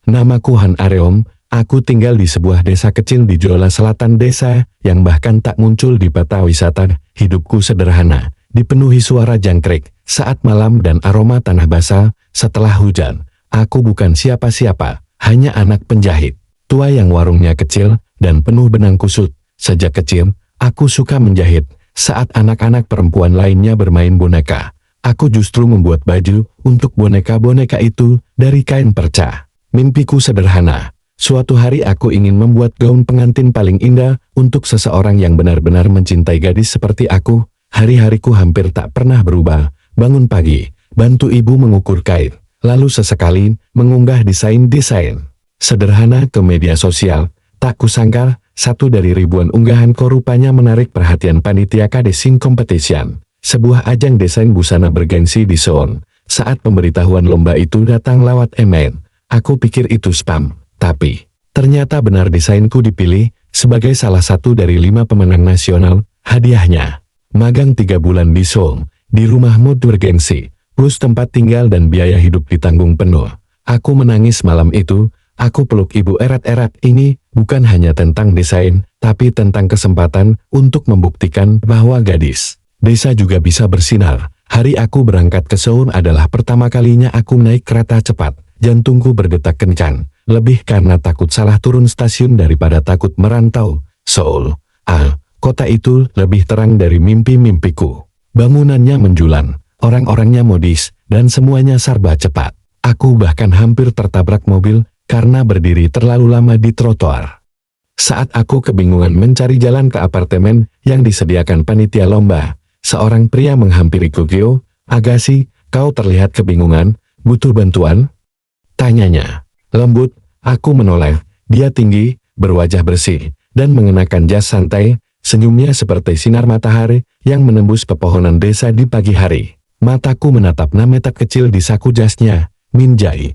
Namaku Han Areom, aku tinggal di sebuah desa kecil di Jola Selatan, desa yang bahkan tak muncul di peta wisata. Hidupku sederhana, dipenuhi suara jangkrik saat malam dan aroma tanah basah setelah hujan. Aku bukan siapa-siapa, hanya anak penjahit tua yang warungnya kecil dan penuh benang kusut. Sejak kecil, aku suka menjahit. Saat anak-anak perempuan lainnya bermain boneka, aku justru membuat baju untuk boneka-boneka itu dari kain perca. Mimpiku sederhana. Suatu hari aku ingin membuat gaun pengantin paling indah untuk seseorang yang benar-benar mencintai gadis seperti aku. Hari-hariku hampir tak pernah berubah. Bangun pagi, bantu ibu mengukur kain, lalu sesekali mengunggah desain-desain sederhana ke media sosial. Tak kusangka, satu dari ribuan unggahanku rupanya menarik perhatian panitia Kadesing Competition, sebuah ajang desain busana bergengsi di Seoul. Saat pemberitahuan lomba itu datang lewat email, aku pikir itu spam, tapi ternyata benar desainku dipilih sebagai salah satu dari 5 pemenang nasional. Hadiahnya, magang 3 bulan di Seoul, di rumah mode bergengsi, plus tempat tinggal dan biaya hidup ditanggung penuh. Aku menangis malam itu. Aku peluk ibu erat-erat. Ini bukan hanya tentang desain, tapi tentang kesempatan untuk membuktikan bahwa gadis desa juga bisa bersinar. Hari aku berangkat ke Seoul adalah pertama kalinya aku naik kereta cepat. Jantungku berdetak kencang, lebih karena takut salah turun stasiun daripada takut merantau. Seoul, kota itu lebih terang dari mimpi-mimpiku. Bangunannya menjulang, orang-orangnya modis, dan semuanya serba cepat. Aku bahkan hampir tertabrak mobil karena berdiri terlalu lama di trotoar. Saat aku kebingungan mencari jalan ke apartemen yang disediakan panitia lomba, seorang pria menghampiri Kogyo. "Agassi, kau terlihat kebingungan, butuh bantuan?" tanyanya. Lembut, aku menoleh. Dia tinggi, berwajah bersih, dan mengenakan jas santai. Senyumnya seperti sinar matahari yang menembus pepohonan desa di pagi hari. Mataku menatap nametak kecil di saku jasnya. "Minjai."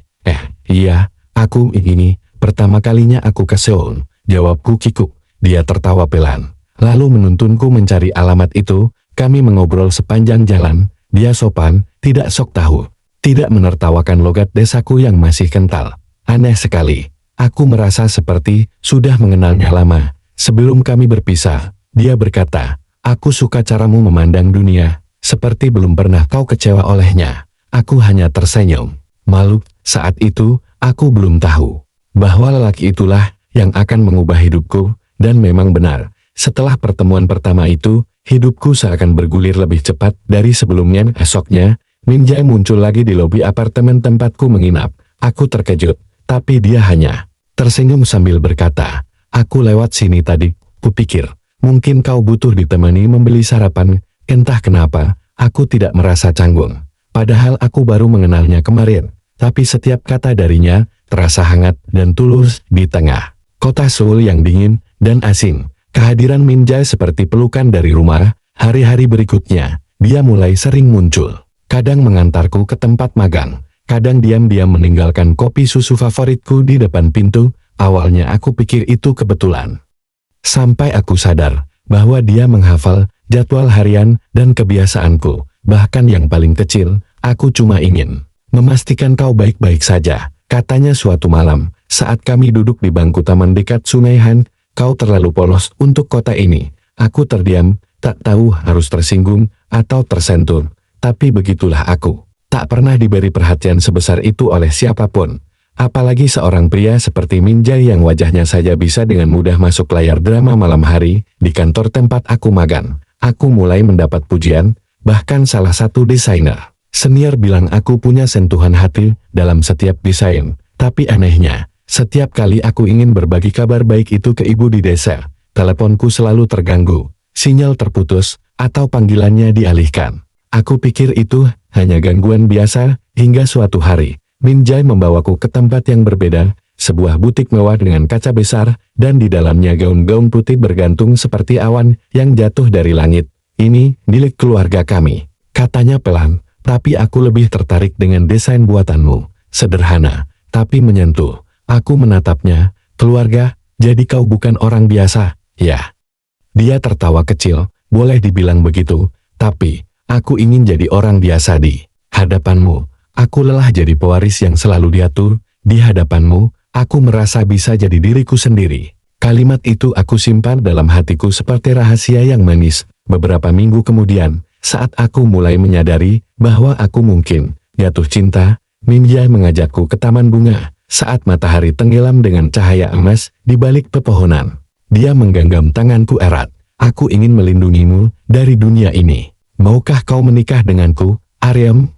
Iya. "Aku ini, pertama kalinya aku ke Seoul," jawabku kikuk. Dia tertawa pelan, lalu menuntunku mencari alamat itu. Kami mengobrol sepanjang jalan. Dia sopan, tidak sok tahu, tidak menertawakan logat desaku yang masih kental. Aneh sekali, aku merasa seperti sudah mengenalnya lama. Sebelum kami berpisah, dia berkata, "Aku suka caramu memandang dunia, seperti belum pernah kau kecewa olehnya." Aku hanya tersenyum. Malu, saat itu, aku belum tahu bahwa lelaki itulah yang akan mengubah hidupku, dan memang benar. Setelah pertemuan pertama itu, hidupku seakan bergulir lebih cepat dari sebelumnya. Esoknya, Minjai muncul lagi di lobi apartemen tempatku menginap. Aku terkejut, tapi dia hanya tersenyum sambil berkata, "Aku lewat sini tadi, kupikir, mungkin kau butuh ditemani membeli sarapan." Entah kenapa, aku tidak merasa canggung. Padahal aku baru mengenalnya kemarin. Tapi setiap kata darinya terasa hangat dan tulus. Di tengah kota Seoul yang dingin dan asing, kehadiran Minjai seperti pelukan dari rumah. Hari-hari berikutnya, dia mulai sering muncul. Kadang mengantarku ke tempat magang, kadang diam-diam meninggalkan kopi susu favoritku di depan pintu. Awalnya aku pikir itu kebetulan. Sampai aku sadar bahwa dia menghafal jadwal harian dan kebiasaanku. Bahkan yang paling kecil, "Aku cuma ingin memastikan kau baik-baik saja," katanya suatu malam, saat kami duduk di bangku taman dekat Sungai Han. "Kau terlalu polos untuk kota ini." Aku terdiam, tak tahu harus tersinggung atau tersentuh. Tapi begitulah aku. Tak pernah diberi perhatian sebesar itu oleh siapapun. Apalagi seorang pria seperti Minjai yang wajahnya saja bisa dengan mudah masuk layar drama malam hari. Di kantor tempat aku magang, aku mulai mendapat pujian. Bahkan salah satu desainer senior bilang aku punya sentuhan hati dalam setiap desain. Tapi anehnya, setiap kali aku ingin berbagi kabar baik itu ke ibu di desa, teleponku selalu terganggu, sinyal terputus, atau panggilannya dialihkan. Aku pikir itu hanya gangguan biasa, hingga suatu hari, Minjai membawaku ke tempat yang berbeda, sebuah butik mewah dengan kaca besar, dan di dalamnya gaun-gaun putih bergantung seperti awan yang jatuh dari langit. "Ini milik keluarga kami," katanya pelan, "tapi aku lebih tertarik dengan desain buatanmu. Sederhana, tapi menyentuh." Aku menatapnya. "Keluarga, jadi kau bukan orang biasa, ya?" Dia tertawa kecil. "Boleh dibilang begitu, tapi aku ingin jadi orang biasa di hadapanmu. Aku lelah jadi pewaris yang selalu diatur. Di hadapanmu, Aku merasa bisa jadi diriku sendiri. Kalimat itu aku simpan dalam hatiku seperti rahasia yang manis. Beberapa minggu kemudian, saat aku mulai menyadari bahwa aku mungkin jatuh cinta, Min Jae mengajakku ke taman bunga. Saat matahari tenggelam dengan cahaya emas di balik pepohonan, dia menggenggam tanganku erat. Aku ingin melindungimu dari dunia ini. Maukah kau menikah denganku, Aryam?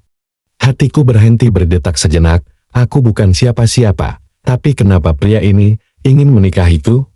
Hatiku berhenti berdetak sejenak. Aku bukan siapa-siapa. Tapi kenapa pria ini ingin menikahiku?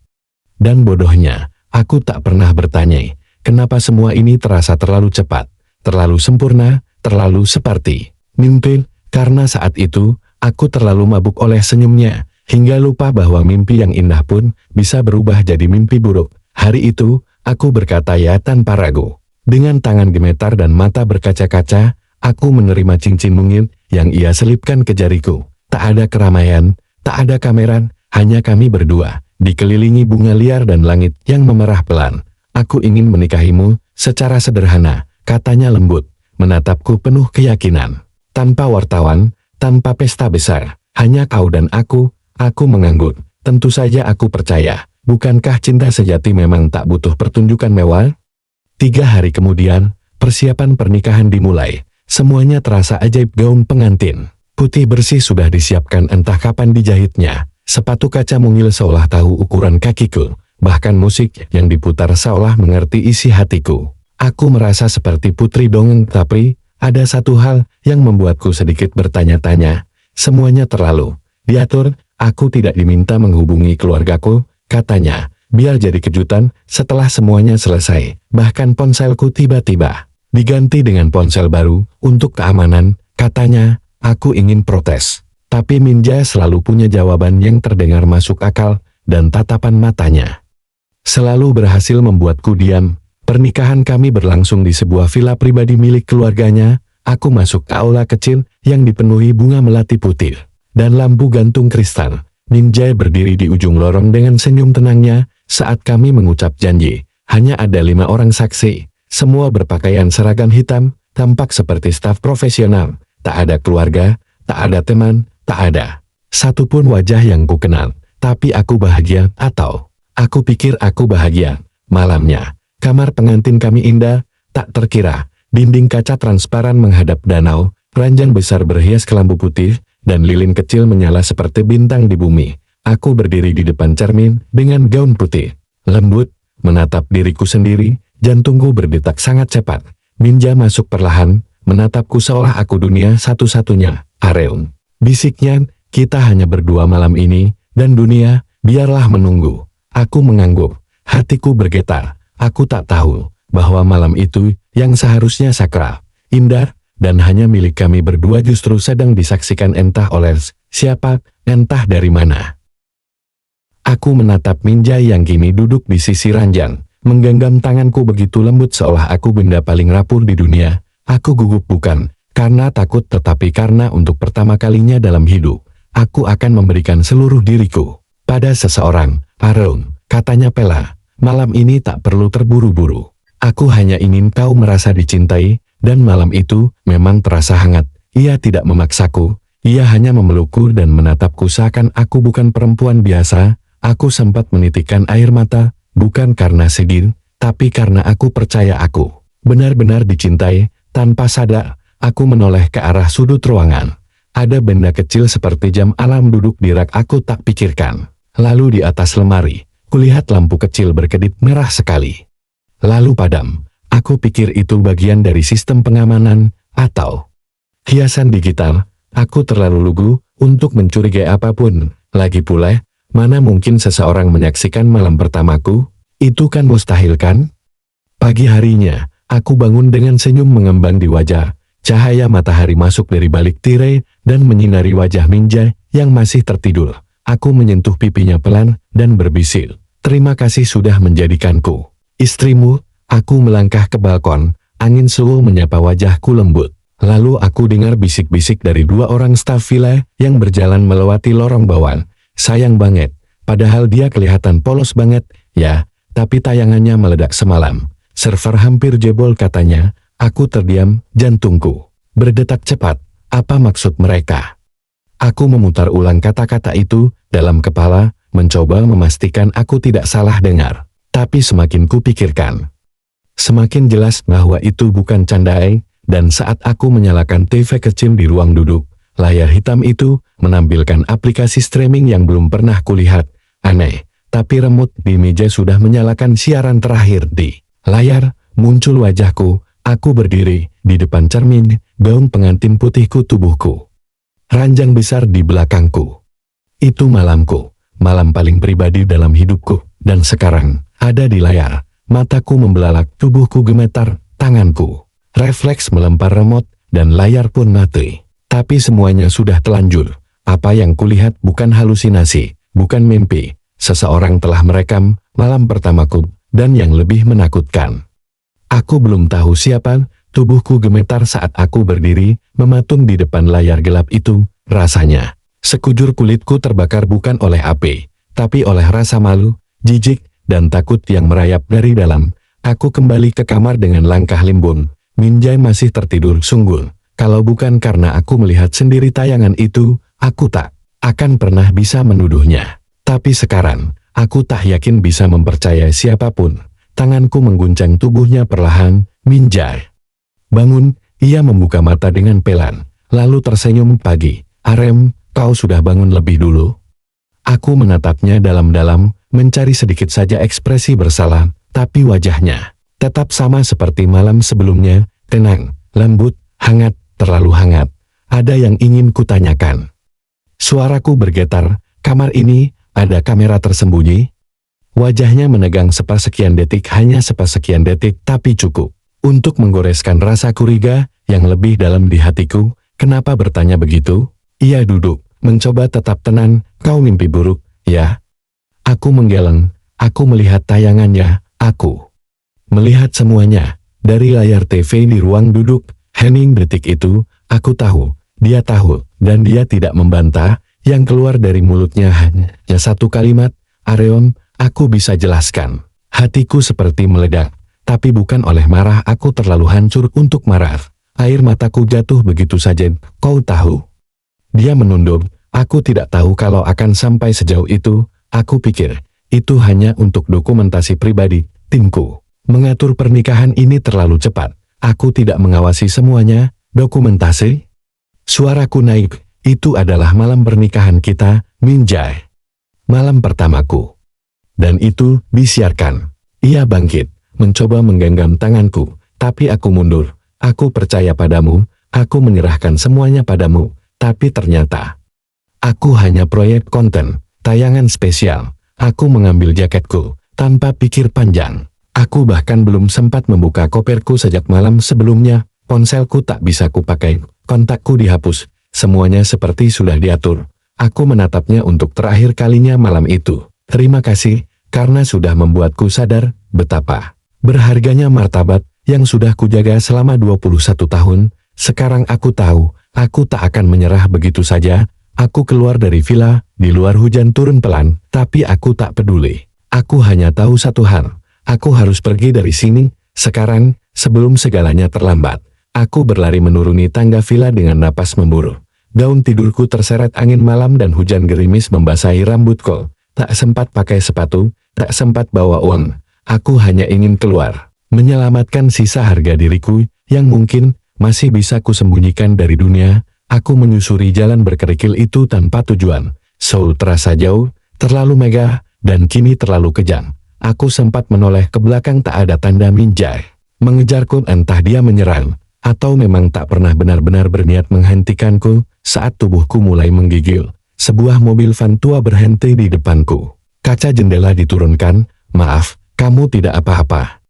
Dan bodohnya, aku tak pernah bertanya, kenapa semua ini terasa terlalu cepat, terlalu sempurna, terlalu seperti mimpi, karena saat itu, aku terlalu mabuk oleh senyumnya, hingga lupa bahwa mimpi yang indah pun bisa berubah jadi mimpi buruk. Hari itu, aku berkata ya tanpa ragu. Dengan tangan gemetar dan mata berkaca-kaca, aku menerima cincin mungil yang ia selipkan ke jariku. Tak ada keramaian, tak ada kamera, hanya kami berdua, dikelilingi bunga liar dan langit yang memerah pelan. Aku ingin menikahimu secara sederhana, katanya lembut, menatapku penuh keyakinan. Tanpa wartawan, tanpa pesta besar, hanya kau dan aku mengangguk. Tentu saja aku percaya, bukankah cinta sejati memang tak butuh pertunjukan mewah? 3 hari kemudian, persiapan pernikahan dimulai. Semuanya terasa ajaib. Gaun pengantin putih bersih sudah disiapkan entah kapan dijahitnya. Sepatu kaca mungil seolah tahu ukuran kakiku. Bahkan musik yang diputar seolah mengerti isi hatiku. Aku merasa seperti putri dongeng, tapi ada satu hal yang membuatku sedikit bertanya-tanya. Semuanya terlalu diatur. Aku tidak diminta menghubungi keluargaku, katanya. Biar jadi kejutan setelah semuanya selesai. Bahkan ponselku tiba-tiba diganti dengan ponsel baru untuk keamanan, katanya. Aku ingin protes, tapi Min Jae selalu punya jawaban yang terdengar masuk akal, dan tatapan matanya selalu berhasil membuatku diam. Pernikahan kami berlangsung di sebuah villa pribadi milik keluarganya. Aku masuk ke aula kecil yang dipenuhi bunga melati putih dan lampu gantung kristal. Min Jae berdiri di ujung lorong dengan senyum tenangnya. Saat kami mengucap janji, hanya ada 5 orang saksi. Semua berpakaian seragam hitam, tampak seperti staf profesional. Tak ada keluarga, tak ada teman, tak ada satupun wajah yang kukenal. Tapi aku bahagia, atau aku pikir aku bahagia. Malamnya, kamar pengantin kami indah, tak terkira. Dinding kaca transparan menghadap danau, ranjang besar berhias kelambu putih, dan lilin kecil menyala seperti bintang di bumi. Aku berdiri di depan cermin dengan gaun putih, lembut, menatap diriku sendiri. Jantungku berdetak sangat cepat. Min Jae masuk perlahan, menatapku seolah aku dunia satu-satunya. Areum, bisiknya, kita hanya berdua malam ini, dan dunia, biarlah menunggu. Aku mengangguk, hatiku bergetar. Aku tak tahu bahwa malam itu, yang seharusnya sakral, indah, dan hanya milik kami berdua justru sedang disaksikan entah oleh siapa, entah dari mana. Aku menatap Min Jae yang kini duduk di sisi ranjang, menggenggam tanganku begitu lembut seolah aku benda paling rapuh di dunia. Aku gugup bukan karena takut tetapi karena untuk pertama kalinya dalam hidup, aku akan memberikan seluruh diriku pada seseorang. Arum, katanya Pela, malam ini tak perlu terburu-buru. Aku hanya ingin kau merasa dicintai, dan malam itu memang terasa hangat. Ia tidak memaksaku, ia hanya memelukku dan menatapku seakan aku bukan perempuan biasa. Aku sempat menitikkan air mata, bukan karena sedih, tapi karena aku percaya aku benar-benar dicintai. Tanpa sadar, aku menoleh ke arah sudut ruangan. Ada benda kecil seperti jam alam duduk di rak aku tak pikirkan. Lalu di atas lemari, kulihat lampu kecil berkedip merah sekali. Lalu padam. Aku pikir itu bagian dari sistem pengamanan, atau hiasan digital. Aku terlalu lugu untuk mencurigai apapun. Lagi pula, mana mungkin seseorang menyaksikan malam pertamaku? Itu kan mustahil kan? Pagi harinya, aku bangun dengan senyum mengembang di wajah. Cahaya matahari masuk dari balik tirai dan menyinari wajah Min Jae yang masih tertidur. Aku menyentuh pipinya pelan dan berbisik, "Terima kasih sudah menjadikanku istrimu." Aku melangkah ke balkon, angin suhu menyapa wajahku lembut. Lalu aku dengar bisik-bisik dari 2 orang staf villa yang berjalan melewati lorong bawah. Sayang banget, padahal dia kelihatan polos banget, ya, tapi tayangannya meledak semalam. Server hampir jebol katanya. Aku terdiam, jantungku berdetak cepat. Apa maksud mereka? Aku memutar ulang kata-kata itu, dalam kepala, mencoba memastikan aku tidak salah dengar. Tapi semakin kupikirkan, semakin jelas bahwa itu bukan candai, dan saat aku menyalakan TV kecil di ruang duduk, layar hitam itu menampilkan aplikasi streaming yang belum pernah kulihat. Aneh, tapi remote di meja sudah menyalakan siaran terakhir di layar. Muncul wajahku, aku berdiri di depan cermin, gaun pengantin putihku tubuhku. Ranjang besar di belakangku. Itu malamku, malam paling pribadi dalam hidupku, dan sekarang, ada di layar. Mataku membelalak, tubuhku gemetar, tanganku refleks melempar remote, dan layar pun mati. Tapi semuanya sudah telanjur. Apa yang kulihat bukan halusinasi, bukan mimpi. Seseorang telah merekam malam pertamaku, dan yang lebih menakutkan, aku belum tahu siapa. Tubuhku gemetar saat aku berdiri, mematung di depan layar gelap itu. Rasanya, sekujur kulitku terbakar bukan oleh api, tapi oleh rasa malu, jijik, dan takut yang merayap dari dalam. Aku kembali ke kamar dengan langkah limbun. Minjai masih tertidur sungguh. Kalau bukan karena aku melihat sendiri tayangan itu, aku tak akan pernah bisa menuduhnya. Tapi sekarang, aku tak yakin bisa mempercayai siapapun. Tanganku mengguncang tubuhnya perlahan. Minjai, bangun. Ia membuka mata dengan pelan, lalu tersenyum. Pagi, Arem, kau sudah bangun lebih dulu? Aku menatapnya dalam-dalam, mencari sedikit saja ekspresi bersalah, tapi wajahnya tetap sama seperti malam sebelumnya, tenang, lembut, hangat, terlalu hangat. Ada yang ingin kutanyakan. Suaraku bergetar. Kamar ini, ada kamera tersembunyi? Wajahnya menegang sepersekian detik, hanya sepersekian detik, tapi cukup untuk menggoreskan rasa curiga yang lebih dalam di hatiku. Kenapa bertanya begitu? Ia duduk, mencoba tetap tenang. Kau mimpi buruk, ya? Aku menggeleng. Aku melihat tayangannya. Aku melihat semuanya dari layar TV di ruang duduk. Hening detik itu, aku tahu, dia tahu, dan dia tidak membantah. Yang keluar dari mulutnya hanya satu kalimat, Areon. Aku bisa jelaskan. Hatiku seperti meledak. Tapi bukan oleh marah, aku terlalu hancur untuk marah. Air mataku jatuh begitu saja. Kau tahu? Dia menunduk. Aku tidak tahu kalau akan sampai sejauh itu. Aku pikir, itu hanya untuk dokumentasi pribadi. Timku mengatur pernikahan ini terlalu cepat. Aku tidak mengawasi semuanya. Dokumentasi? Suaraku naik. Itu adalah malam pernikahan kita, Minjai. Malam pertamaku. Dan itu disiarkan. Ia bangkit, mencoba menggenggam tanganku, tapi aku mundur. Aku percaya padamu, aku menyerahkan semuanya padamu, tapi ternyata aku hanya proyek konten, tayangan spesial. Aku mengambil jaketku, tanpa pikir panjang. Aku bahkan belum sempat membuka koperku sejak malam sebelumnya. Ponselku tak bisa kupakai, kontakku dihapus. Semuanya seperti sudah diatur. Aku menatapnya untuk terakhir kalinya malam itu. Terima kasih, karena sudah membuatku sadar betapa berharganya martabat yang sudah kujaga selama 21 tahun. Sekarang aku tahu, aku tak akan menyerah begitu saja. Aku keluar dari villa, di luar hujan turun pelan, tapi aku tak peduli. Aku hanya tahu satu hal, aku harus pergi dari sini, sekarang, sebelum segalanya terlambat. Aku berlari menuruni tangga villa dengan napas memburu. Gaun tidurku terseret angin malam dan hujan gerimis membasahi rambutku. Tak sempat pakai sepatu, tak sempat bawa uang. Aku hanya ingin keluar, menyelamatkan sisa harga diriku yang mungkin masih bisa kusembunyikan dari dunia. Aku menyusuri jalan berkerikil itu tanpa tujuan. Seoul terasa jauh, terlalu megah, dan kini terlalu kejam. Aku sempat menoleh ke belakang, tak ada tanda Minjai mengejarku. Entah dia menyerang atau memang tak pernah benar-benar berniat menghentikanku. Saat tubuhku mulai menggigil, sebuah mobil van tua berhenti di depanku. Kaca jendela diturunkan. Maaf, kamu tidak apa-apa?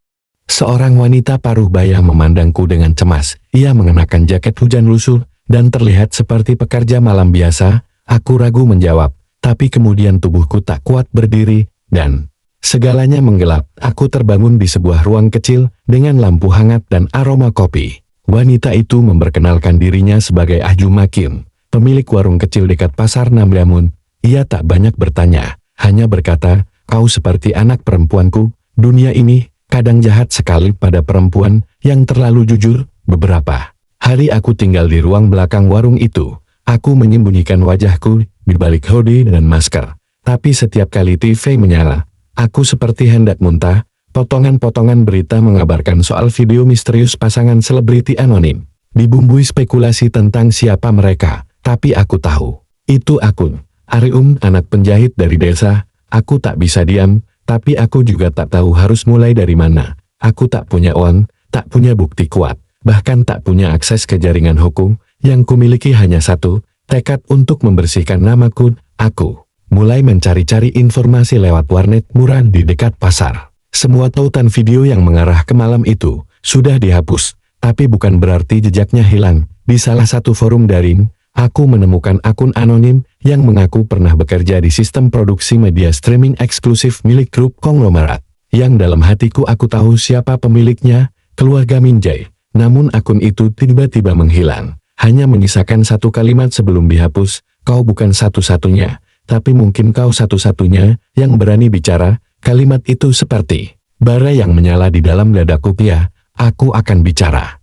Seorang wanita paruh baya memandangku dengan cemas. Ia mengenakan jaket hujan lusuh dan terlihat seperti pekerja malam biasa. Aku ragu menjawab, tapi kemudian tubuhku tak kuat berdiri, dan segalanya menggelap. Aku terbangun di sebuah ruang kecil dengan lampu hangat dan aroma kopi. Wanita itu memperkenalkan dirinya sebagai Ahju Makin, pemilik warung kecil dekat pasar Namdamun. Ia tak banyak bertanya, hanya berkata, kau seperti anak perempuanku. Dunia ini kadang jahat sekali pada perempuan yang terlalu jujur. Beberapa hari aku tinggal di ruang belakang warung itu. Aku menyembunyikan wajahku di balik hoodie dan masker. Tapi setiap kali TV menyala, aku seperti hendak muntah. Potongan-potongan berita mengabarkan soal video misterius pasangan selebriti anonim. Dibumbui spekulasi tentang siapa mereka, tapi aku tahu. Itu akun Arium, anak penjahit dari desa. Aku tak bisa diam, tapi aku juga tak tahu harus mulai dari mana. Aku tak punya uang, tak punya bukti kuat, bahkan tak punya akses ke jaringan hukum. Yang kumiliki hanya satu, tekad untuk membersihkan namaku. Aku mulai mencari-cari informasi lewat warnet murah di dekat pasar. Semua tautan video yang mengarah ke malam itu sudah dihapus, tapi bukan berarti jejaknya hilang. Di salah satu forum daring, aku menemukan akun anonim yang mengaku pernah bekerja di sistem produksi media streaming eksklusif milik grup konglomerat. Yang dalam hatiku aku tahu siapa pemiliknya, keluarga Minjai. Namun akun itu tiba-tiba menghilang. Hanya menyisakan satu kalimat sebelum dihapus, "Kau bukan satu-satunya, tapi mungkin kau satu-satunya yang berani bicara." Kalimat itu seperti bara yang menyala di dalam dadaku. Ya, aku akan bicara.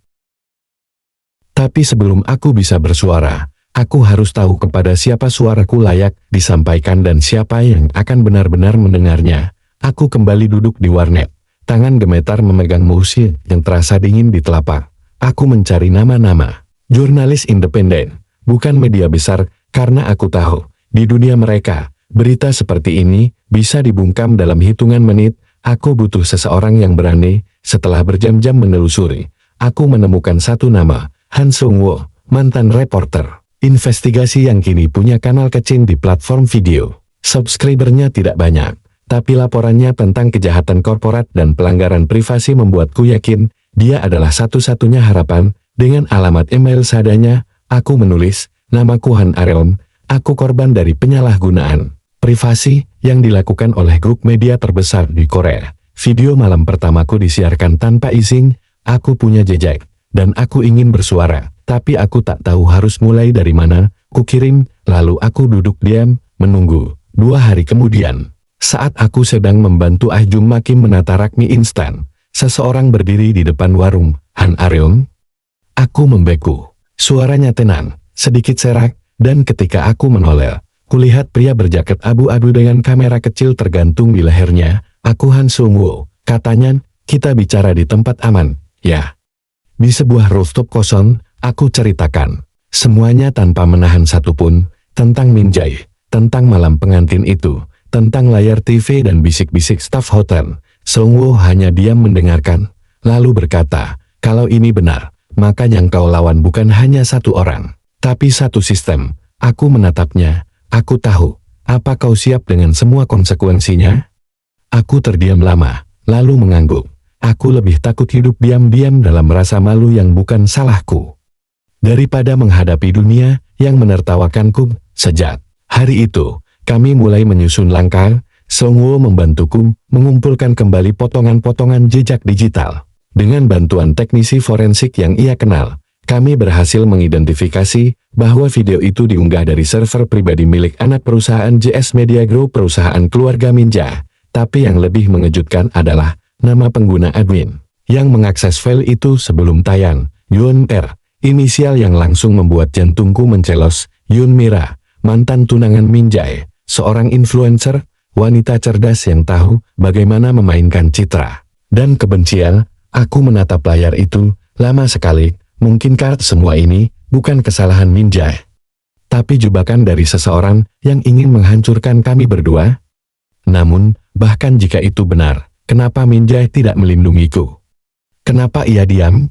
Tapi sebelum aku bisa bersuara, aku harus tahu kepada siapa suaraku layak disampaikan dan siapa yang akan benar-benar mendengarnya. Aku kembali duduk di warnet, tangan gemetar memegang mouse yang terasa dingin di telapak. Aku mencari nama-nama jurnalis independen, bukan media besar, karena aku tahu, di dunia mereka, berita seperti ini bisa dibungkam dalam hitungan menit. Aku butuh seseorang yang berani. Setelah berjam-jam menelusuri, aku menemukan satu nama, Han Sung-woo, mantan reporter investigasi yang kini punya kanal kecil di platform video. Subscribernya tidak banyak, tapi laporannya tentang kejahatan korporat dan pelanggaran privasi membuatku yakin dia adalah satu-satunya harapan. Dengan alamat email seadanya, aku menulis, "Namaku Han Areon, aku korban dari penyalahgunaan privasi yang dilakukan oleh grup media terbesar di Korea. Video malam pertamaku disiarkan tanpa izin. Aku punya jejak, dan aku ingin bersuara, tapi aku tak tahu harus mulai dari mana." Kukirim, lalu aku duduk diam, menunggu. 2 hari kemudian, saat aku sedang membantu Ah Jum Makim menata rak mie instan, seseorang berdiri di depan warung. "Han Areon?" Aku membeku. Suaranya tenang, sedikit serak, dan ketika aku menoleh, kulihat pria berjaket abu-abu dengan kamera kecil tergantung di lehernya. "Aku Han Sung-woo," katanya, "kita bicara di tempat aman, ya?" Di sebuah rooftop kosong, aku ceritakan semuanya tanpa menahan satupun, tentang Minjai, tentang malam pengantin itu, tentang layar TV dan bisik-bisik staf hotel. Sung-woo hanya diam mendengarkan, lalu berkata, "Kalau ini benar, maka yang kau lawan bukan hanya satu orang, tapi satu sistem." Aku menatapnya. "Aku tahu. Apa kau siap dengan semua konsekuensinya?" Aku terdiam lama, lalu mengangguk. Aku lebih takut hidup diam-diam dalam rasa malu yang bukan salahku, daripada menghadapi dunia yang menertawakanku. Sejak hari itu, kami mulai menyusun langkah. Sung-woo membantuku mengumpulkan kembali potongan-potongan jejak digital. Dengan bantuan teknisi forensik yang ia kenal, kami berhasil mengidentifikasi bahwa video itu diunggah dari server pribadi milik anak perusahaan JS Media Group, perusahaan keluarga Minjai. Tapi yang lebih mengejutkan adalah nama pengguna admin yang mengakses file itu sebelum tayang. Yoon R, inisial yang langsung membuat jantungku mencelos. Yoon Mira, mantan tunangan Minjai, seorang influencer, wanita cerdas yang tahu bagaimana memainkan citra dan kebencian. Aku menatap layar itu lama sekali. Mungkinkah semua ini bukan kesalahan Minjai, tapi jebakan dari seseorang yang ingin menghancurkan kami berdua? Namun, bahkan jika itu benar, kenapa Minjai tidak melindungiku? Kenapa ia diam?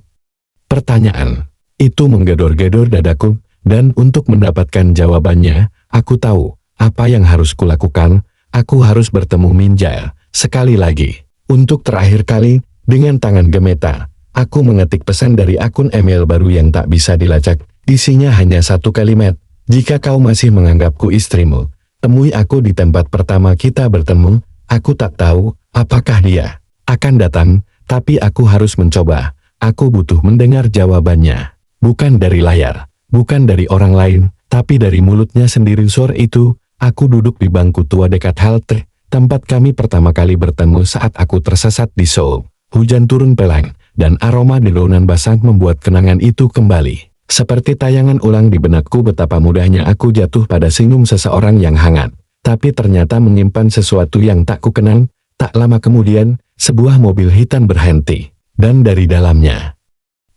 Pertanyaan itu menggedor-gedor dadaku, dan untuk mendapatkan jawabannya, aku tahu apa yang harus kulakukan. Aku harus bertemu Minjai sekali lagi. Untuk terakhir kali, dengan tangan gemetar, aku mengetik pesan dari akun email baru yang tak bisa dilacak. Isinya hanya satu kalimat, "Jika kau masih menganggapku istrimu, temui aku di tempat pertama kita bertemu." Aku tak tahu apakah dia akan datang, tapi aku harus mencoba. Aku butuh mendengar jawabannya. Bukan dari layar, bukan dari orang lain, tapi dari mulutnya sendiri. Sore itu, aku duduk di bangku tua dekat halte, tempat kami pertama kali bertemu saat aku tersesat di Seoul. Hujan turun pelan, dan aroma dedaunan basah membuat kenangan itu kembali. Seperti tayangan ulang di benakku betapa mudahnya aku jatuh pada senyum seseorang yang hangat. Tapi ternyata menyimpan sesuatu yang tak kukenal. Tak lama kemudian, sebuah mobil hitam berhenti. Dan dari dalamnya,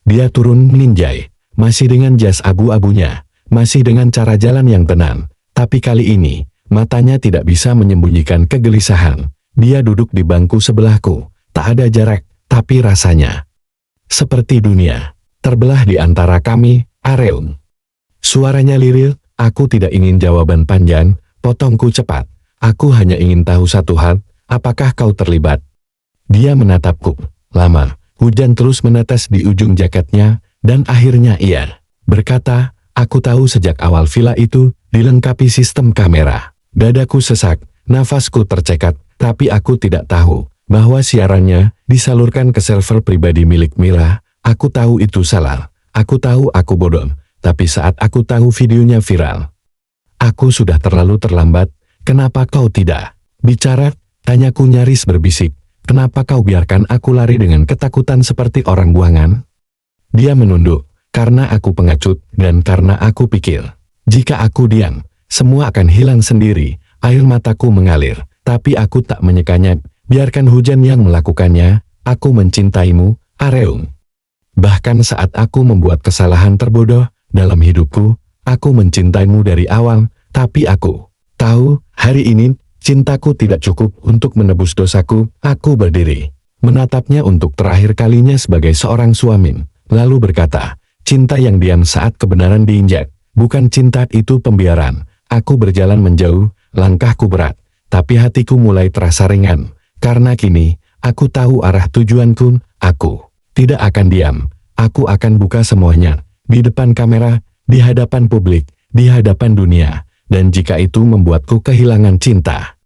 dia turun meninjai. Masih dengan jas abu-abunya. Masih dengan cara jalan yang tenang. Tapi kali ini, matanya tidak bisa menyembunyikan kegelisahan. Dia duduk di bangku sebelahku. Tak ada jarak, tapi rasanya seperti dunia terbelah di antara kami. Areum. Suaranya lirih. Aku tidak ingin jawaban panjang, potongku cepat. Aku hanya ingin tahu satu hal, apakah kau terlibat? Dia menatapku. Lama, hujan terus menetes di ujung jaketnya, dan akhirnya ia berkata, aku tahu sejak awal villa itu dilengkapi sistem kamera. Dadaku sesak, nafasku tercekat, tapi aku tidak tahu bahwa siarannya disalurkan ke server pribadi milik Mira. Aku tahu itu salah. Aku tahu aku bodoh, tapi saat aku tahu videonya viral, aku sudah terlalu terlambat. Kenapa kau tidak bicara? Tanyaku nyaris berbisik. Kenapa kau biarkan aku lari dengan ketakutan seperti orang buangan? Dia menunduk, karena aku pengecut, dan karena aku pikir, jika aku diam, semua akan hilang sendiri. Air mataku mengalir, tapi aku tak menyekanya. Biarkan hujan yang melakukannya. Aku mencintaimu, Areum. Bahkan saat aku membuat kesalahan terbodoh dalam hidupku, aku mencintaimu dari awal, tapi aku tahu, hari ini, cintaku tidak cukup untuk menebus dosaku. Aku berdiri, menatapnya untuk terakhir kalinya sebagai seorang suami, lalu berkata, cinta yang diam saat kebenaran diinjak, bukan cinta itu pembiaran. Aku berjalan menjauh, langkahku berat, tapi hatiku mulai terasa ringan, karena kini, aku tahu arah tujuanku. Aku tidak akan diam. Aku akan buka semuanya. Di depan kamera, di hadapan publik, di hadapan dunia. Dan jika itu membuatku kehilangan cinta,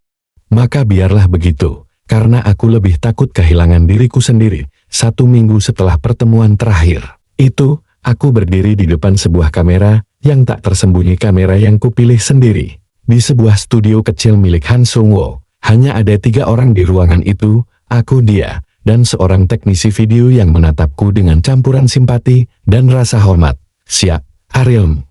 maka biarlah begitu. Karena aku lebih takut kehilangan diriku sendiri. 1 minggu setelah pertemuan terakhir itu, aku berdiri di depan sebuah kamera yang tak tersembunyi, kamera yang kupilih sendiri. Di sebuah studio kecil milik Han Sung-woo. Hanya ada 3 orang di ruangan itu, aku, dia, dan seorang teknisi video yang menatapku dengan campuran simpati dan rasa hormat. Siap, Areum?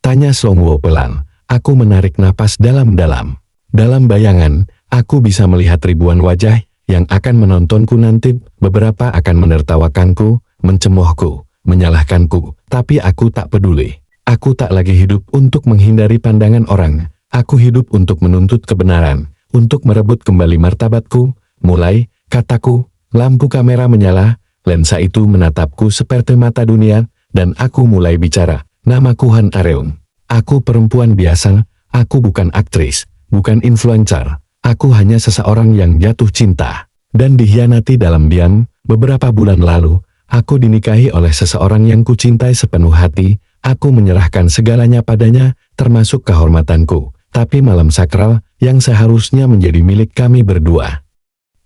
Tanya Sung-woo pelan. Aku menarik napas dalam-dalam. Dalam bayangan, aku bisa melihat ribuan wajah yang akan menontonku nanti. Beberapa akan menertawakanku, mencemoohku, menyalahkanku, tapi aku tak peduli. Aku tak lagi hidup untuk menghindari pandangan orang. Aku hidup untuk menuntut kebenaran, untuk merebut kembali martabatku. Mulai, kataku. Lampu kamera menyala, lensa itu menatapku seperti mata dunia, dan aku mulai bicara. Namaku Han Areum. Aku perempuan biasa, aku bukan aktris, bukan influencer. Aku hanya seseorang yang jatuh cinta, dan dihianati dalam diam. Beberapa bulan lalu, aku dinikahi oleh seseorang yang kucintai sepenuh hati. Aku menyerahkan segalanya padanya, termasuk kehormatanku. Tapi malam sakral, yang seharusnya menjadi milik kami berdua,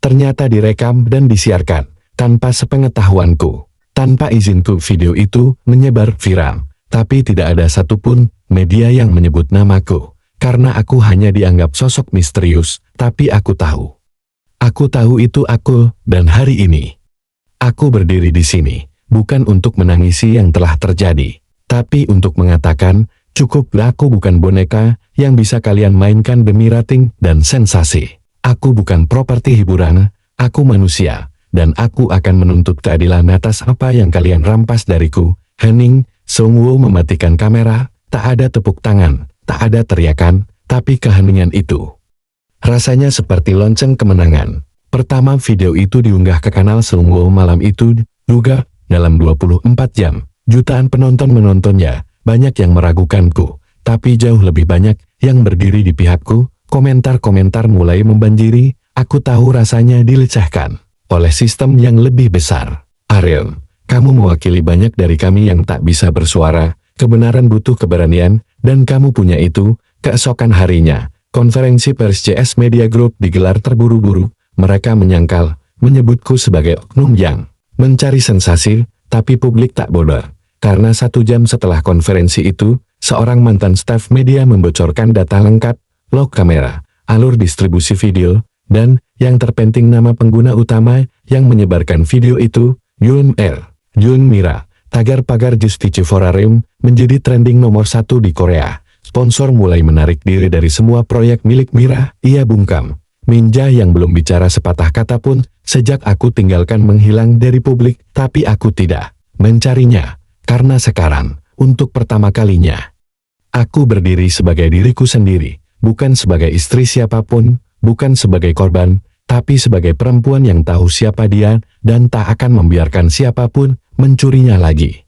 ternyata direkam dan disiarkan, tanpa sepengetahuanku, tanpa izinku. Video itu menyebar viral, tapi tidak ada satupun media yang menyebut namaku, karena aku hanya dianggap sosok misterius. Tapi aku tahu itu aku, dan hari ini, aku berdiri di sini, bukan untuk menangisi yang telah terjadi, tapi untuk mengatakan, cukup, aku bukan boneka yang bisa kalian mainkan demi rating dan sensasi. Aku bukan properti hiburan, aku manusia, dan aku akan menuntut keadilan atas apa yang kalian rampas dariku. Hening. Sung-woo mematikan kamera, tak ada tepuk tangan, tak ada teriakan, tapi keheningan itu rasanya seperti lonceng kemenangan. Pertama video itu diunggah ke kanal Sung-woo malam itu, juga, dalam 24 jam, jutaan penonton menontonnya. Banyak yang meragukanku, tapi jauh lebih banyak yang berdiri di pihakku. Komentar-komentar mulai membanjiri. Aku tahu rasanya dilecehkan oleh sistem yang lebih besar. Areum, kamu mewakili banyak dari kami yang tak bisa bersuara. Kebenaran butuh keberanian, dan kamu punya itu. Keesokan harinya, konferensi pers CS Media Group digelar terburu-buru. Mereka menyebutku sebagai oknum yang mencari sensasi, tapi publik tak bodoh. Karena 1 jam setelah konferensi itu, seorang mantan staf media membocorkan data lengkap, log kamera, alur distribusi video, dan, yang terpenting, nama pengguna utama yang menyebarkan video itu, Yoon Mira. tagar pagar Justiciaforarium menjadi trending nomor 1 di Korea. Sponsor mulai menarik diri dari semua proyek milik Mira, ia bungkam. Minja yang belum bicara sepatah kata pun, sejak aku tinggalkan menghilang dari publik, tapi aku tidak mencarinya. Karena sekarang, untuk pertama kalinya, aku berdiri sebagai diriku sendiri, bukan sebagai istri siapapun, bukan sebagai korban, tapi sebagai perempuan yang tahu siapa dia, dan tak akan membiarkan siapapun mencurinya lagi.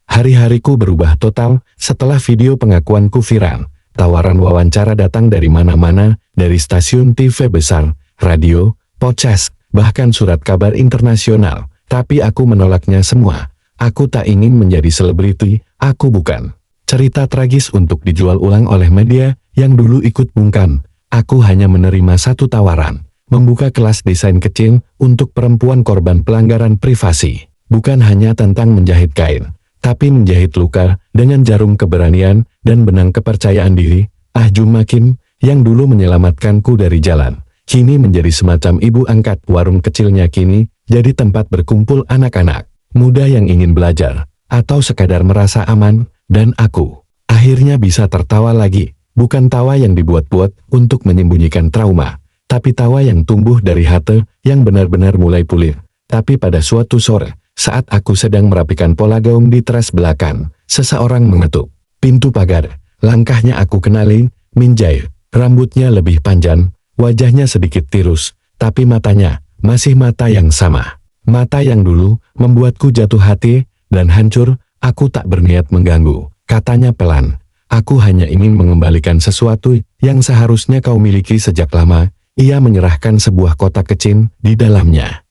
Hari-hariku berubah total setelah video pengakuanku viral. Tawaran wawancara datang dari mana-mana, dari stasiun TV besar, radio, podcast, bahkan surat kabar internasional. Tapi aku menolaknya semua. Aku tak ingin menjadi selebriti, aku bukan cerita tragis untuk dijual ulang oleh media yang dulu ikut bungkam. Aku hanya menerima satu tawaran, membuka kelas desain kecil untuk perempuan korban pelanggaran privasi. Bukan hanya tentang menjahit kain, tapi menjahit luka dengan jarum keberanian dan benang kepercayaan diri. Juma Kim, yang dulu menyelamatkanku dari jalan, kini menjadi semacam ibu angkat. Warung kecilnya kini jadi tempat berkumpul anak-anak muda yang ingin belajar, atau sekadar merasa aman, dan aku akhirnya bisa tertawa lagi. Bukan tawa yang dibuat-buat untuk menyembunyikan trauma, tapi tawa yang tumbuh dari hati yang benar-benar mulai pulih. Tapi pada suatu sore, saat aku sedang merapikan pola gaung di teras belakang, seseorang mengetuk pintu pagar. Langkahnya aku kenali, Min Jae. Rambutnya lebih panjang, wajahnya sedikit tirus, tapi matanya masih mata yang sama. Mata yang dulu membuatku jatuh hati dan hancur. Aku tak berniat mengganggu, katanya pelan. Aku hanya ingin mengembalikan sesuatu yang seharusnya kau miliki sejak lama. Ia menyerahkan sebuah kotak kecil di dalamnya.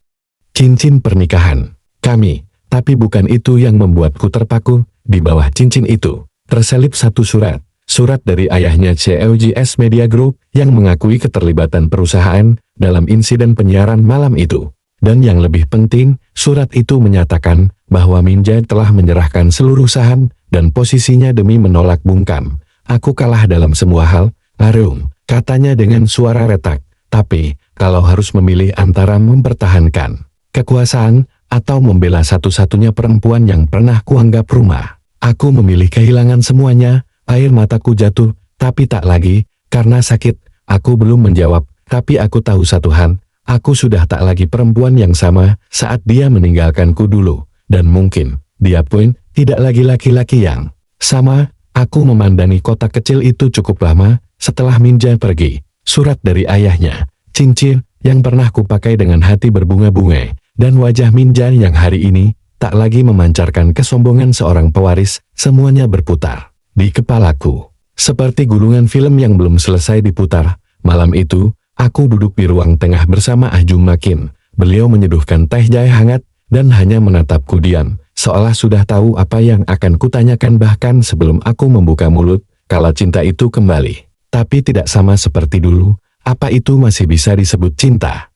Cincin pernikahan kami, tapi bukan itu yang membuatku terpaku. Di bawah cincin itu terselip satu surat. Surat dari ayahnya CLGS Media Group yang mengakui keterlibatan perusahaan dalam insiden penyiaran malam itu. Dan yang lebih penting, surat itu menyatakan bahwa Min Jae telah menyerahkan seluruh saham dan posisinya demi menolak bungkam. Aku kalah dalam semua hal, Arung, katanya dengan suara retak. Tapi, kalau harus memilih antara mempertahankan kekuasaan atau membela satu-satunya perempuan yang pernah kuanggap rumah, aku memilih kehilangan semuanya. Air mataku jatuh, tapi tak lagi, karena sakit. Aku belum menjawab, tapi aku tahu satu hal, aku sudah tak lagi perempuan yang sama saat dia meninggalkanku dulu, dan mungkin dia pun tidak lagi laki-laki yang sama. Aku memandangi kotak kecil itu cukup lama setelah Min Jae pergi. Surat dari ayahnya, cincin yang pernah kupakai dengan hati berbunga-bunga, dan wajah Min Jae yang hari ini tak lagi memancarkan kesombongan seorang pewaris. Semuanya berputar di kepalaku, seperti gulungan film yang belum selesai diputar. Malam itu, aku duduk di ruang tengah bersama Juma Kim. Beliau menyeduhkan teh jahe hangat, dan hanya menatapku diam, seolah sudah tahu apa yang akan kutanyakan bahkan sebelum aku membuka mulut. Kalau cinta itu kembali, tapi tidak sama seperti dulu, apa itu masih bisa disebut cinta?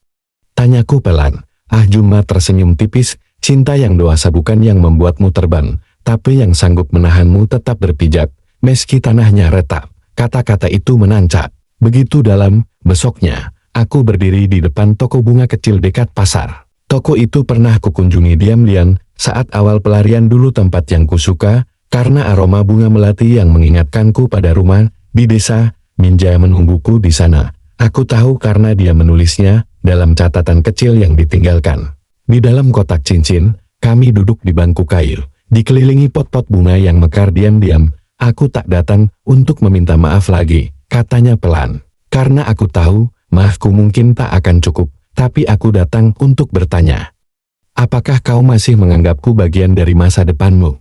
Tanyaku pelan. Juma tersenyum tipis. Cinta yang dewasa bukan yang membuatmu terbang, tapi yang sanggup menahanmu tetap berpijak, meski tanahnya retak. Kata-kata itu menancap begitu dalam. Besoknya, aku berdiri di depan toko bunga kecil dekat pasar. Toko itu pernah kukunjungi diam-diam saat awal pelarian dulu, tempat yang kusuka karena aroma bunga melati yang mengingatkanku pada rumah di desa. Min Jae menungguku di sana. Aku tahu karena dia menulisnya dalam catatan kecil yang ditinggalkan. Di dalam kotak cincin, kami duduk di bangku kayu, dikelilingi pot-pot bunga yang mekar diam-diam. Aku tak datang untuk meminta maaf lagi, katanya pelan. Karena aku tahu, maafku mungkin tak akan cukup, tapi aku datang untuk bertanya. Apakah kau masih menganggapku bagian dari masa depanmu?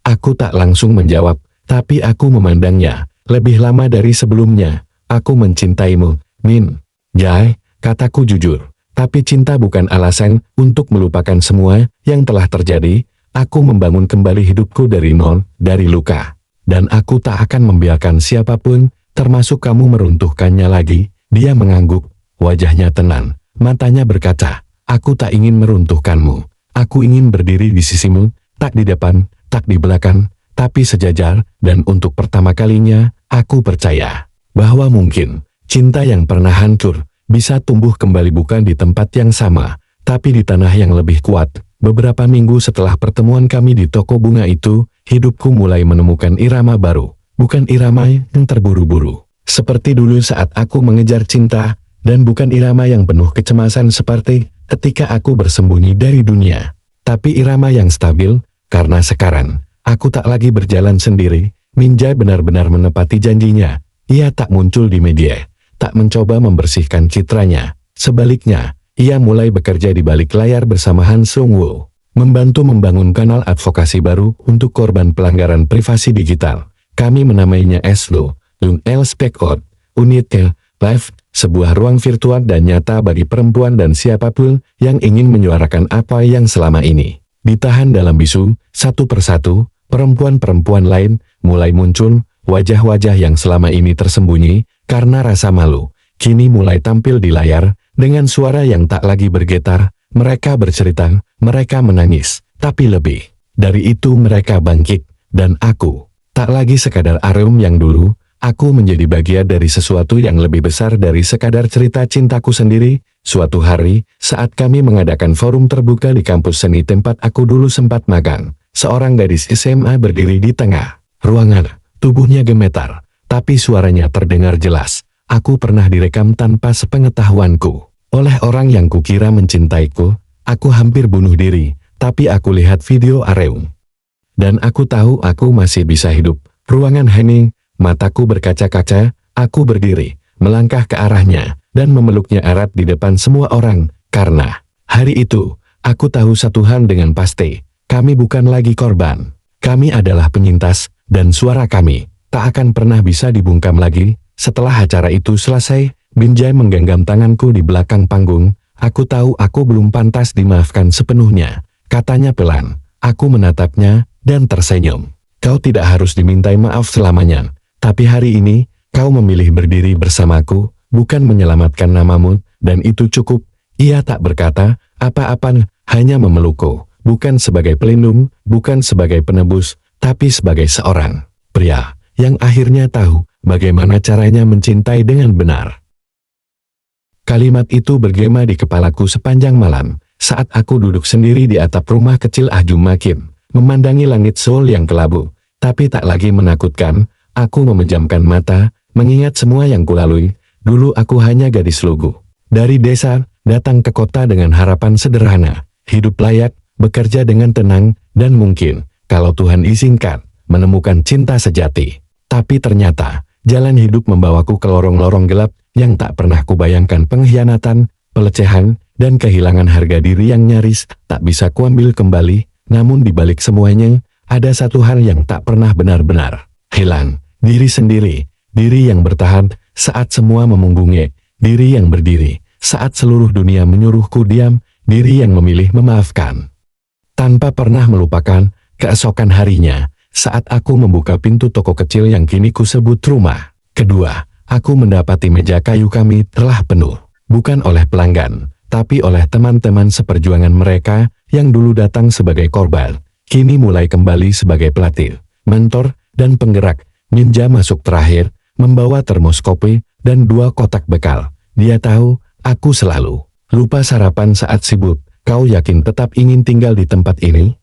Aku tak langsung menjawab, tapi aku memandangnya, lebih lama dari sebelumnya. Aku mencintaimu, Min Jae, kataku jujur. Tapi cinta bukan alasan untuk melupakan semua yang telah terjadi. Aku membangun kembali hidupku dari nol, dari luka. Dan aku tak akan membiarkan siapapun, termasuk kamu, meruntuhkannya lagi. Dia mengangguk, wajahnya tenang, matanya berkaca. Aku tak ingin meruntuhkanmu. Aku ingin berdiri di sisimu, tak di depan, tak di belakang, tapi sejajar. Dan untuk pertama kalinya, aku percaya bahwa mungkin cinta yang pernah hancur bisa tumbuh kembali, bukan di tempat yang sama, tapi di tanah yang lebih kuat. Beberapa minggu setelah pertemuan kami di toko bunga itu, hidupku mulai menemukan irama baru. Bukan irama yang terburu-buru, seperti dulu saat aku mengejar cinta, dan bukan irama yang penuh kecemasan seperti ketika aku bersembunyi dari dunia. Tapi irama yang stabil, karena sekarang, aku tak lagi berjalan sendiri. Minjai benar-benar menepati janjinya. Ia tak muncul di media, tak mencoba membersihkan citranya. Sebaliknya, ia mulai bekerja di balik layar bersama Han Sung-woo, membantu membangun kanal advokasi baru untuk korban pelanggaran privasi digital. Kami menamainya SLO, Lung El Specot, Unit Live, sebuah ruang virtual dan nyata bagi perempuan dan siapapun yang ingin menyuarakan apa yang selama ini ditahan dalam bisu. Satu persatu, perempuan-perempuan lain mulai muncul, wajah-wajah yang selama ini tersembunyi karena rasa malu, kini mulai tampil di layar, dengan suara yang tak lagi bergetar. Mereka bercerita, mereka menangis, tapi lebih dari itu mereka bangkit, dan aku tak lagi sekadar Areum yang dulu. Aku menjadi bagian dari sesuatu yang lebih besar dari sekadar cerita cintaku sendiri. Suatu hari, saat kami mengadakan forum terbuka di kampus seni tempat aku dulu sempat magang, seorang gadis SMA berdiri di tengah ruangan. Tubuhnya gemetar, tapi suaranya terdengar jelas. Aku pernah direkam tanpa sepengetahuanku oleh orang yang kukira mencintaiku. Aku hampir bunuh diri, tapi aku lihat video Areum, dan aku tahu aku masih bisa hidup. Ruangan hening, mataku berkaca-kaca. Aku berdiri, melangkah ke arahnya, dan memeluknya erat di depan semua orang, karena hari itu, aku tahu satu hal dengan pasti, kami bukan lagi korban. Kami adalah penyintas, dan suara kami tak akan pernah bisa dibungkam lagi. Setelah acara itu selesai, Binjai menggenggam tanganku di belakang panggung. Aku tahu aku belum pantas dimaafkan sepenuhnya, katanya pelan. Aku menatapnya, dan tersenyum. Kau tidak harus dimintai maaf selamanya, tapi hari ini, kau memilih berdiri bersamaku, bukan menyelamatkan namamu, dan itu cukup. Ia tak berkata apa-apa, hanya memelukku, bukan sebagai pelindung, bukan sebagai penebus, tapi sebagai seorang pria yang akhirnya tahu bagaimana caranya mencintai dengan benar. Kalimat itu bergema di kepalaku sepanjang malam, saat aku duduk sendiri di atap rumah kecil Ahjum Makim, memandangi langit Seoul yang kelabu, tapi tak lagi menakutkan. Aku memejamkan mata, mengingat semua yang kulalui. Dulu aku hanya gadis lugu dari desa, datang ke kota dengan harapan sederhana, hidup layak, bekerja dengan tenang, dan mungkin, kalau Tuhan izinkan, menemukan cinta sejati. Tapi ternyata, jalan hidup membawaku ke lorong-lorong gelap yang tak pernah kubayangkan. Pengkhianatan, pelecehan, dan kehilangan harga diri yang nyaris tak bisa kuambil kembali. Namun di balik semuanya, ada satu hal yang tak pernah benar-benar hilang. Diri sendiri, diri yang bertahan saat semua memunggungi, diri yang berdiri saat seluruh dunia menyuruhku diam, diri yang memilih memaafkan tanpa pernah melupakan. Keesokan harinya, saat aku membuka pintu toko kecil yang kini kusebut rumah kedua, aku mendapati meja kayu kami telah penuh, bukan oleh pelanggan, tapi oleh teman-teman seperjuangan mereka yang dulu datang sebagai korban, kini mulai kembali sebagai pelatih, mentor, dan penggerak. Ninja masuk terakhir, membawa termos kopi dan 2 kotak bekal. Dia tahu, aku selalu lupa sarapan saat sibuk. Kau yakin tetap ingin tinggal di tempat ini?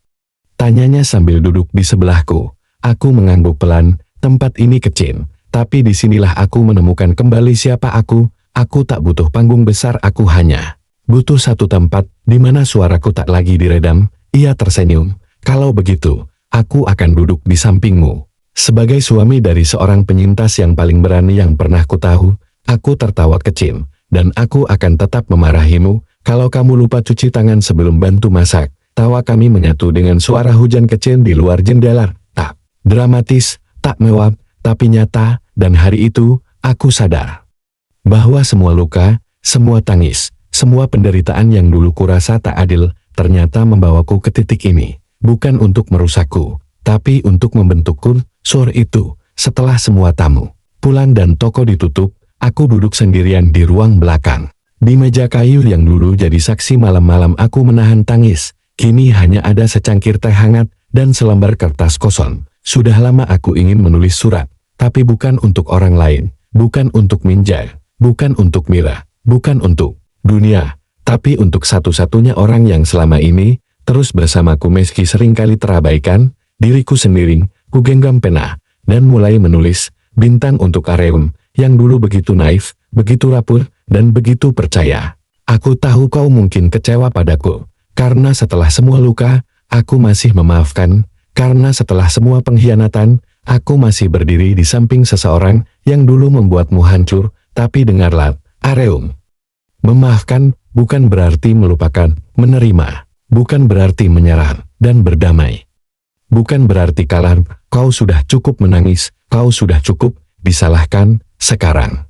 Tanyanya sambil duduk di sebelahku. Aku mengangguk pelan. Tempat ini kecil, tapi disinilah aku menemukan kembali siapa aku. Aku tak butuh panggung besar, aku hanya butuh satu tempat di mana suaraku tak lagi diredam. Ia tersenyum. Kalau begitu, aku akan duduk di sampingmu. Sebagai suami dari seorang penyintas yang paling berani yang pernah kutahu, aku tertawa kecil, dan aku akan tetap memarahimu kalau kamu lupa cuci tangan sebelum bantu masak. Tawa kami menyatu dengan suara hujan kecil di luar jendela. Tak dramatis, tak mewah, tapi nyata, dan hari itu, aku sadar bahwa semua luka, semua tangis, semua penderitaan yang dulu kurasa tak adil, ternyata membawaku ke titik ini, bukan untuk merusakku, tapi untuk membentukku. Sore itu, setelah semua tamu pulang dan toko ditutup, aku duduk sendirian di ruang belakang. Di meja kayu yang dulu jadi saksi malam-malam aku menahan tangis, kini hanya ada secangkir teh hangat dan selembar kertas kosong. Sudah lama aku ingin menulis surat, tapi bukan untuk orang lain, bukan untuk Minjai, bukan untuk Mira, bukan untuk dunia, tapi untuk satu-satunya orang yang selama ini terus bersamaku meski seringkali terabaikan, diriku sendiri, ku genggam pena, dan mulai menulis, bintang untuk Areum, yang dulu begitu naif, begitu rapuh, dan begitu percaya. Aku tahu kau mungkin kecewa padaku, karena setelah semua luka, aku masih memaafkan, karena setelah semua pengkhianatan, aku masih berdiri di samping seseorang yang dulu membuatmu hancur, tapi dengarlah, Areum. Memaafkan bukan berarti melupakan, menerima, bukan berarti menyerah, dan berdamai. Bukan berarti kalah, kau sudah cukup menangis, kau sudah cukup disalahkan, sekarang.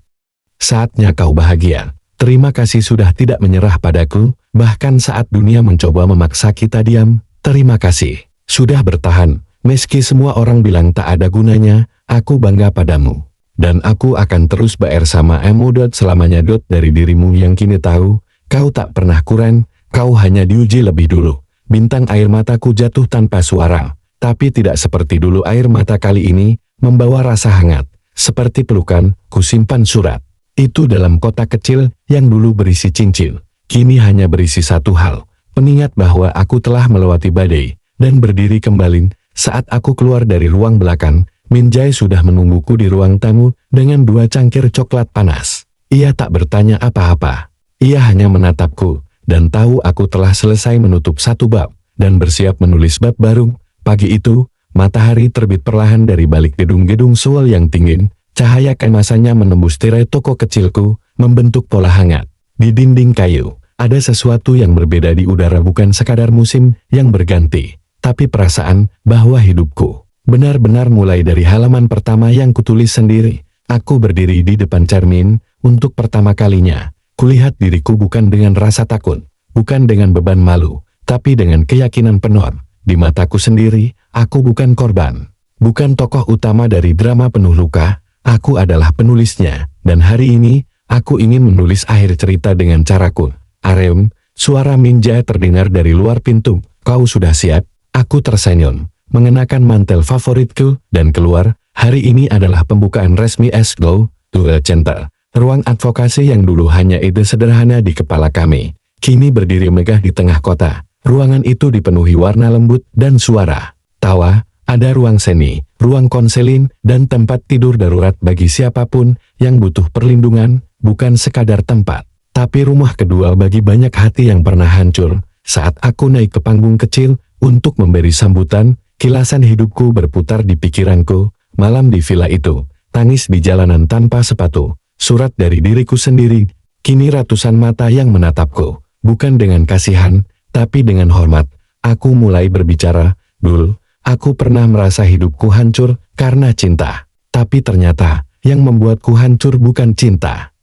Saatnya kau bahagia. Terima kasih sudah tidak menyerah padaku, bahkan saat dunia mencoba memaksa kita diam. Terima kasih, sudah bertahan, meski semua orang bilang tak ada gunanya, aku bangga padamu. Dan aku akan terus bersamamu selamanya dari dirimu yang kini tahu, kau tak pernah kurang, kau hanya diuji lebih dulu. Bintang air mataku jatuh tanpa suara, tapi tidak seperti dulu air mata kali ini, membawa rasa hangat, seperti pelukan, ku simpan surat. Itu dalam kotak kecil yang dulu berisi cincin, kini hanya berisi satu hal, pengingat bahwa aku telah melewati badai, dan berdiri kembali. Saat aku keluar dari ruang belakang, Min Jae sudah menungguku di ruang tamu dengan 2 cangkir coklat panas. Ia tak bertanya apa-apa. Ia hanya menatapku, dan tahu aku telah selesai menutup satu bab, dan bersiap menulis bab baru. Pagi itu, matahari terbit perlahan dari balik gedung-gedung Seoul yang tinggi. Cahaya kemasannya menembus tirai toko kecilku, membentuk pola hangat. Di dinding kayu, ada sesuatu yang berbeda di udara, bukan sekadar musim yang berganti, tapi perasaan bahwa hidupku benar-benar mulai dari halaman pertama yang kutulis sendiri. Aku berdiri di depan cermin, untuk pertama kalinya. Kulihat diriku bukan dengan rasa takut, bukan dengan beban malu, tapi dengan keyakinan penuh. Di mataku sendiri, aku bukan korban, bukan tokoh utama dari drama penuh luka, aku adalah penulisnya. Dan hari ini, aku ingin menulis akhir cerita dengan caraku. Areum, suara Min Jae terdengar dari luar pintu. Kau sudah siap? Aku tersenyum, mengenakan mantel favoritku, dan keluar. Hari ini adalah pembukaan resmi Esglow, Duel Center. Ruang advokasi yang dulu hanya ide sederhana di kepala kami, kini berdiri megah di tengah kota. Ruangan itu dipenuhi warna lembut dan suara tawa. Ada ruang seni, ruang konseling, dan tempat tidur darurat bagi siapapun yang butuh perlindungan, bukan sekadar tempat, tapi rumah kedua bagi banyak hati yang pernah hancur. Saat aku naik ke panggung kecil untuk memberi sambutan, kilasan hidupku berputar di pikiranku. Malam di villa itu, tangis di jalanan tanpa sepatu, surat dari diriku sendiri. Kini ratusan mata yang menatapku, bukan dengan kasihan, tapi dengan hormat. Aku mulai berbicara. Dul, aku pernah merasa hidupku hancur karena cinta, tapi ternyata yang membuatku hancur bukan cinta,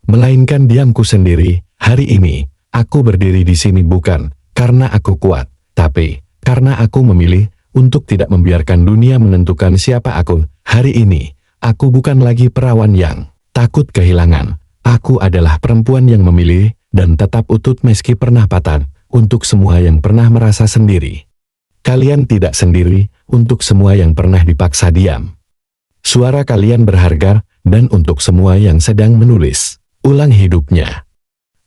melainkan diamku sendiri. Hari ini, aku berdiri di sini bukan karena aku kuat, tapi karena aku memilih untuk tidak membiarkan dunia menentukan siapa aku. Hari ini, aku bukan lagi perawan yang takut kehilangan. Aku adalah perempuan yang memilih dan tetap utuh meski pernah patah. Untuk semua yang pernah merasa sendiri, kalian tidak sendiri. Untuk semua yang pernah dipaksa diam, suara kalian berharga. Dan untuk semua yang sedang menulis ulang hidupnya,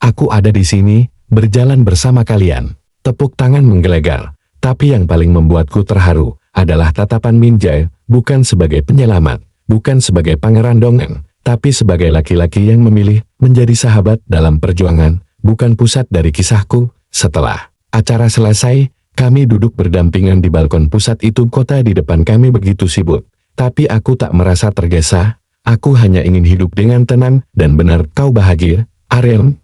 aku ada di sini, berjalan bersama kalian. Tepuk tangan menggelegar, tapi yang paling membuatku terharu adalah tatapan Min Jae, bukan sebagai penyelamat, bukan sebagai pangeran dongeng, tapi sebagai laki-laki yang memilih menjadi sahabat dalam perjuangan, bukan pusat dari kisahku. Setelah acara selesai, kami duduk berdampingan di balkon pusat itu. Kota di depan kami begitu sibuk, tapi aku tak merasa tergesa. Aku hanya ingin hidup dengan tenang dan benar. Kau bahagia, Areum?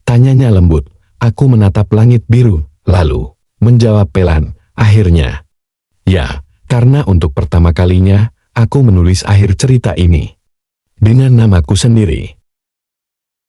Tanyanya lembut. Aku menatap langit biru, lalu menjawab pelan, akhirnya. Ya, karena untuk pertama kalinya, aku menulis akhir cerita ini dengan namaku sendiri.